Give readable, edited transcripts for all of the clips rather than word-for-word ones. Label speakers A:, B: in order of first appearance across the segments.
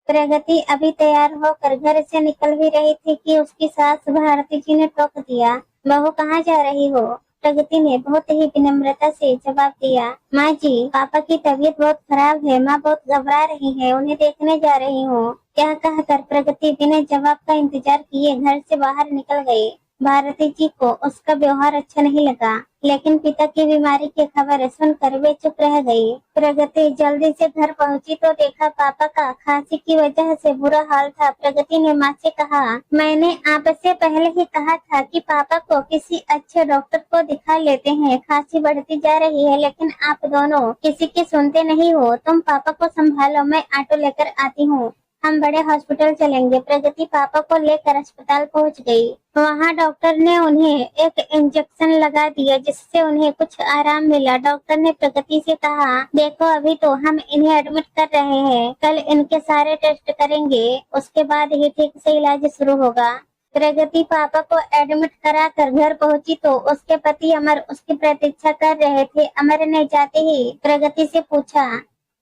A: प्रगति अभी तैयार होकर घर से निकल भी रही थी कि उसकी सास भारती जी ने टोक दिया। बहू कहाँ जा रही हो? प्रगति ने बहुत ही विनम्रता से जवाब दिया, माँ जी, पापा की तबीयत बहुत खराब है, माँ बहुत घबरा रही है, उन्हें देखने जा रही हूँ। यह कहकर प्रगति बिना जवाब का इंतजार किए घर से बाहर निकल गई। भारती जी को उसका व्यवहार अच्छा नहीं लगा, लेकिन पिता की बीमारी की खबर सुनकर वे चुप रह गई। प्रगति जल्दी से घर पहुंची तो देखा पापा का खांसी की वजह से बुरा हाल था। प्रगति ने माँ से कहा, मैंने आपसे पहले ही कहा था कि पापा को किसी अच्छे डॉक्टर को दिखा लेते हैं, खांसी बढ़ती जा रही है, लेकिन आप दोनों किसी की सुनते नहीं हो। तुम पापा को संभालो, मैं ऑटो लेकर आती हूँ, हम बड़े हॉस्पिटल चलेंगे। प्रगति पापा को लेकर अस्पताल पहुंच गई। वहां डॉक्टर ने उन्हें एक इंजेक्शन लगा दिया, जिससे उन्हें कुछ आराम मिला। डॉक्टर ने प्रगति से कहा, देखो अभी तो हम इन्हें एडमिट कर रहे हैं, कल इनके सारे टेस्ट करेंगे, उसके बाद ही ठीक से इलाज शुरू होगा। प्रगति पापा को एडमिट करा कर घर पहुंची तो उसके पति अमर उसकी प्रतीक्षा कर रहे थे। अमर ने जाते ही प्रगति से पूछा,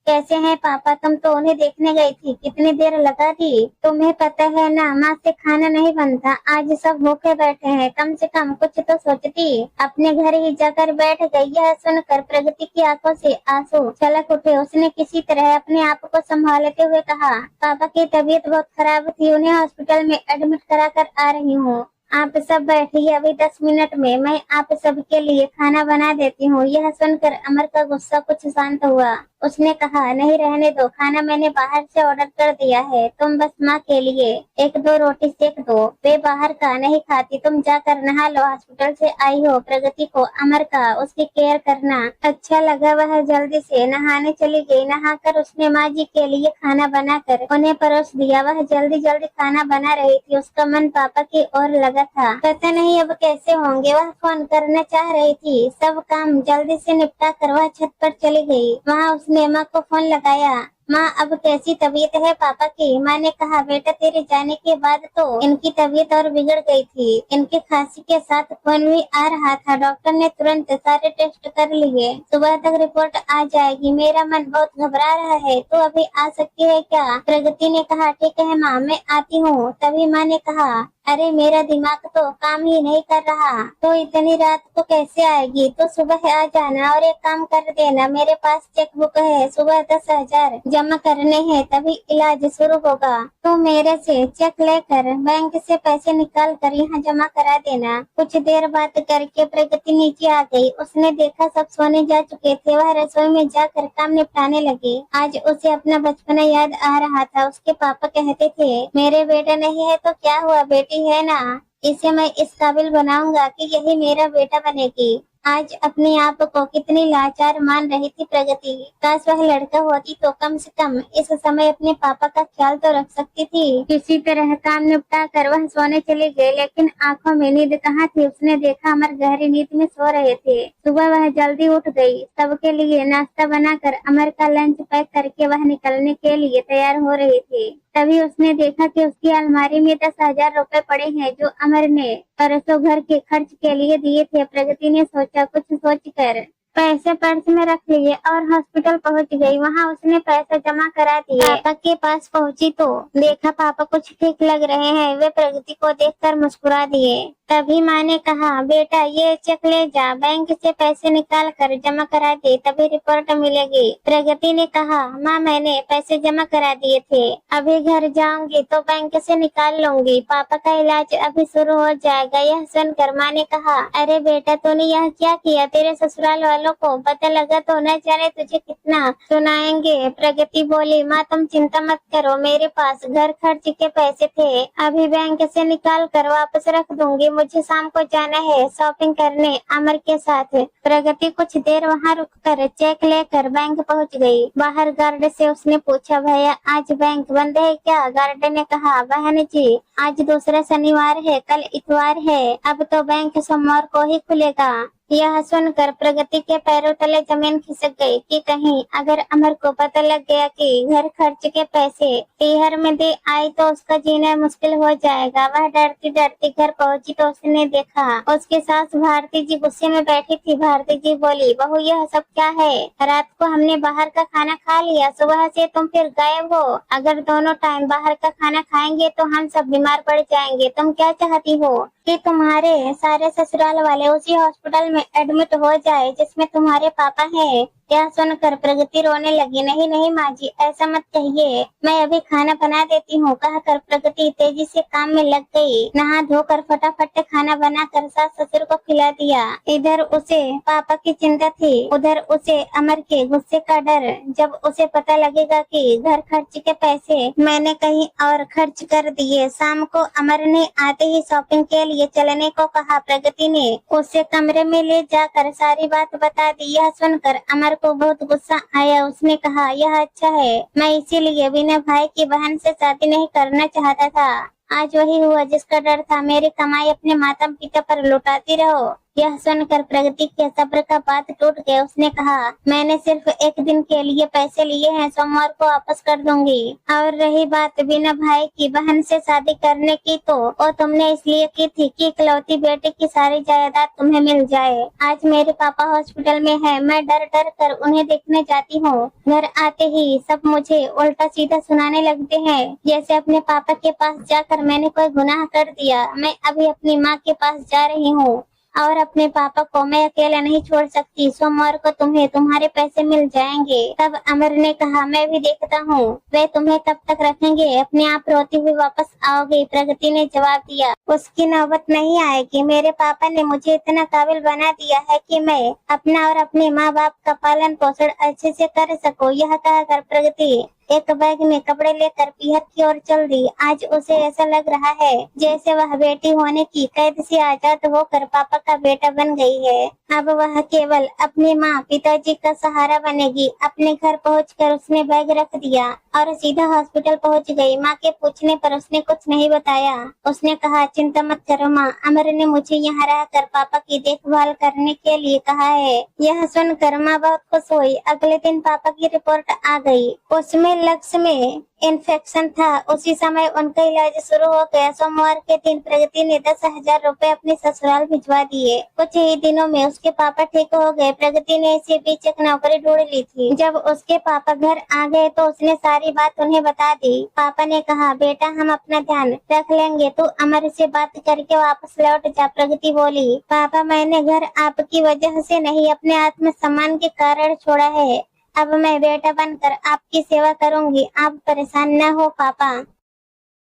A: कैसे हैं पापा? तुम तो उन्हें देखने गई थी, कितनी देर लगा दी? तुम्हें पता है ना, माँ से खाना नहीं बनता, आज सब भूखे बैठे हैं, कम से कम कुछ तो सोचती। अपने घर ही जाकर बैठ गई। यह सुनकर प्रगति की आंखों से आंसू छलक उठे। उसने किसी तरह अपने आप को संभालते हुए कहा, पापा की तबीयत बहुत खराब थी, उन्हें हॉस्पिटल में एडमिट करा कर आ रही हूँ, आप सब बैठिए, अभी 10 मिनट में मैं आप सबके लिए खाना बना देती हूँ। यह सुनकर अमर का गुस्सा कुछ शांत हुआ। उसने कहा, नहीं रहने दो, खाना मैंने बाहर से ऑर्डर कर दिया है, तुम बस माँ के लिए 1-2 रोटी सेक दो, वे बाहर का नहीं खाती, तुम जाकर नहा लो, हॉस्पिटल से आई हो। प्रगति को अमर का उसकी केयर करना अच्छा लगा। वह जल्दी से नहाने चली गई। नहाकर उसने माँ जी के लिए खाना बनाकर उन्हें परोस दिया। वह जल्दी जल्दी खाना बना रही थी, उसका मन पापा की ओर लगा था। पता नहीं अब कैसे होंगे। वह फोन करना चाह रही थी। सब काम जल्दी से निपटा कर वह छत पर चली गई। वहाँ उसने माँ को फोन लगाया, माँ अब कैसी तबीयत है पापा की? माँ ने कहा, बेटा तेरे जाने के बाद तो इनकी तबीयत और बिगड़ गई थी, इनकी खांसी के साथ खून भी आ रहा था, डॉक्टर ने तुरंत सारे टेस्ट कर लिए, सुबह तक रिपोर्ट आ जाएगी, मेरा मन बहुत घबरा रहा है, तो अभी आ सकती है क्या? प्रगति ने कहा, ठीक है माँ, मैं आती हूँ। तभी माँ ने कहा, अरे मेरा दिमाग तो काम ही नहीं कर रहा, तो इतनी रात को कैसे आएगी? तो सुबह आ जाना और एक काम कर देना, मेरे पास चेकबुक है, सुबह 10,000 जमा करने हैं, तभी इलाज शुरू होगा। तो मेरे से चेक लेकर बैंक से पैसे निकाल कर यहाँ जमा करा देना। कुछ देर बात करके प्रगति नीचे आ गई। उसने देखा सब सोने जा चुके थे। वह रसोई में जाकर काम निपटाने लगी। आज उसे अपना बचपना याद आ रहा था। उसके पापा कहते थे, मेरे बेटा नहीं है तो क्या हुआ, बेटी है ना, इसे मैं इस काबिल बनाऊंगा कि यही मेरा बेटा बनेगी। आज अपने आप को कितनी लाचार मान रही थी प्रगति। काश वह लड़का होती तो कम से कम इस समय अपने पापा का ख्याल तो रख सकती थी। किसी तरह काम निपटा कर वह सोने चली गई, लेकिन आंखों में नींद कहाँ थी। उसने देखा अमर गहरी नींद में सो रहे थे। सुबह वह जल्दी उठ गई। सबके लिए नाश्ता बनाकर अमर का लंच पैक करके वह निकलने के लिए तैयार हो रही थी। तभी उसने देखा कि उसकी अलमारी में 10,000 रुपए पड़े हैं, जो अमर ने परसों घर के खर्च के लिए दिए थे। प्रगति ने सोचा, कुछ सोचकर पैसे पर्स में रख लिए और हॉस्पिटल पहुंच गई। वहां उसने पैसा जमा करा दिए। पापा के पास पहुंची तो देखा पापा कुछ ठीक लग रहे हैं। वे प्रगति को देखकर मुस्कुरा दिए। तभी माँ ने कहा, बेटा ये चेक ले जा, बैंक से पैसे निकाल कर जमा करा दे, तभी रिपोर्ट मिलेगी। प्रगति ने कहा, माँ मैंने पैसे जमा करा दिए थे, अभी घर जाऊंगी तो बैंक से निकाल लूंगी, पापा का इलाज अभी शुरू हो जाएगा। यह सुनकर माँ ने कहा, अरे बेटा तूने यह क्या किया? तेरे ससुराल वालों को पता लगा तो न जाने तुझे कितना सुनाएंगे। प्रगति बोली, माँ तुम चिंता मत करो, मेरे पास घर खर्च के पैसे थे, अभी बैंक से निकाल कर वापस रख दूंगी। मुझे शाम को जाना है शॉपिंग करने अमर के साथ। प्रगति कुछ देर वहाँ रुककर चेक लेकर बैंक पहुँच गई। बाहर गार्ड से उसने पूछा, भैया आज बैंक बंद है क्या? गार्ड ने कहा, बहन जी आज दूसरा शनिवार है, कल इतवार है, अब तो बैंक सोमवार को ही खुलेगा। यह सुनकर प्रगति के पैरों तले जमीन खिसक गई कि कहीं अगर अमर को पता लग गया कि घर खर्च के पैसे टीहर में दे आई तो उसका जीना मुश्किल हो जाएगा। वह डरती डरती घर पहुंची तो उसने देखा उसकी सास भारती जी गुस्से में बैठी थी। भारती जी बोली, बहू यह सब क्या है? रात को हमने बाहर का खाना खा लिया, सुबह से तुम फिर गायब हो। अगर दोनों टाइम बाहर का खाना खाएंगे तो हम सब बीमार पड़ जाएंगे। तुम क्या चाहती हो कि तुम्हारे सारे ससुराल वाले उसी हॉस्पिटल में एडमिट हो जाए जिसमें तुम्हारे पापा हैं? यह सुनकर प्रगति रोने लगी। नहीं नहीं माँ जी, ऐसा मत कहिए, मैं अभी खाना बना देती हूँ, कहकर प्रगति तेजी से काम में लग गई। नहा धोकर फटाफट खाना बनाकर सास ससुर को खिला दिया। इधर उसे पापा की चिंता थी, उधर उसे अमर के गुस्से का डर। जब उसे पता लगेगा कि घर खर्च के पैसे मैंने कहीं और खर्च कर दिए। शाम को अमर ने आते ही शॉपिंग के लिए चलने को कहा। प्रगति ने उसे कमरे में ले जाकर सारी बात बता दी। यह सुनकर अमर को बहुत गुस्सा आया। उसने कहा, यह अच्छा है, मैं इसीलिए बिना भाई की बहन से शादी नहीं करना चाहता था। आज वही हुआ जिसका डर था। मेरी कमाई अपने माता पिता पर लुटाती रहो। यह सुनकर प्रगति के सब्र का बात टूट गया। उसने कहा, मैंने सिर्फ एक दिन के लिए पैसे लिए हैं, सोमवार को वापस कर दूंगी। और रही बात बिना भाई की बहन से शादी करने की, तो वो तुमने इसलिए की थी कि इकलौती बेटे की सारी जायदाद तुम्हें मिल जाए। आज मेरे पापा हॉस्पिटल में है, मैं डर डर कर उन्हें देखने जाती हूँ। घर आते ही सब मुझे उल्टा सीधा सुनाने लगते हैं, जैसे अपने पापा के पास जाकर मैंने कोई गुनाह कर दिया। मैं अभी अपनी माँ के पास जा रही हूँ और अपने पापा को मैं अकेला नहीं छोड़ सकती। सोमवार को तुम्हें तुम्हारे पैसे मिल जाएंगे। तब अमर ने कहा, मैं भी देखता हूँ वे तुम्हें कब तक रखेंगे, अपने आप रोती हुई वापस आओगे। प्रगति ने जवाब दिया, उसकी नौबत नहीं आएगी। मेरे पापा ने मुझे इतना काबिल बना दिया है कि मैं अपना और अपने माँ बाप का पालन पोषण अच्छे से कर सकूं। यह कहकर प्रगति एक बैग में कपड़े लेकर पीहर की ओर चल दी। आज उसे ऐसा लग रहा है जैसे वह बेटी होने की कैद से आजाद होकर पापा का बेटा बन गई है। अब वह केवल अपने माँ पिताजी का सहारा बनेगी। अपने घर पहुंचकर उसने बैग रख दिया और सीधा हॉस्पिटल पहुंच गई। माँ के पूछने पर उसने कुछ नहीं बताया। उसने कहा, चिंता मत करो माँ, अमर ने मुझे यहाँ रहकर पापा की देखभाल करने के लिए कहा है। यह सुनकर माँ बहुत खुश हुई। अगले दिन पापा की रिपोर्ट आ गई। उसमें लक्ष्य में इन्फेक्शन था। उसी समय उनका इलाज शुरू हो गया। सोमवार के दिन प्रगति ने 10,000 रुपए अपने ससुराल भिजवा दिए। कुछ ही दिनों में उसके पापा ठीक हो गए। प्रगति ने इसी बीच एक नौकरी ढूंढ ली थी। जब उसके पापा घर आ गए तो उसने सारी बात उन्हें बता दी। पापा ने कहा, बेटा हम अपना ध्यान रख लेंगे, तू अमर से बात करके वापस लौट जा। प्रगति बोली, पापा मैंने घर आपकी वजह से नहीं, अपने आत्मसम्मान के कारण छोड़ा है। अब मैं बेटा बनकर आपकी सेवा करूंगी, आप परेशान न हो पापा।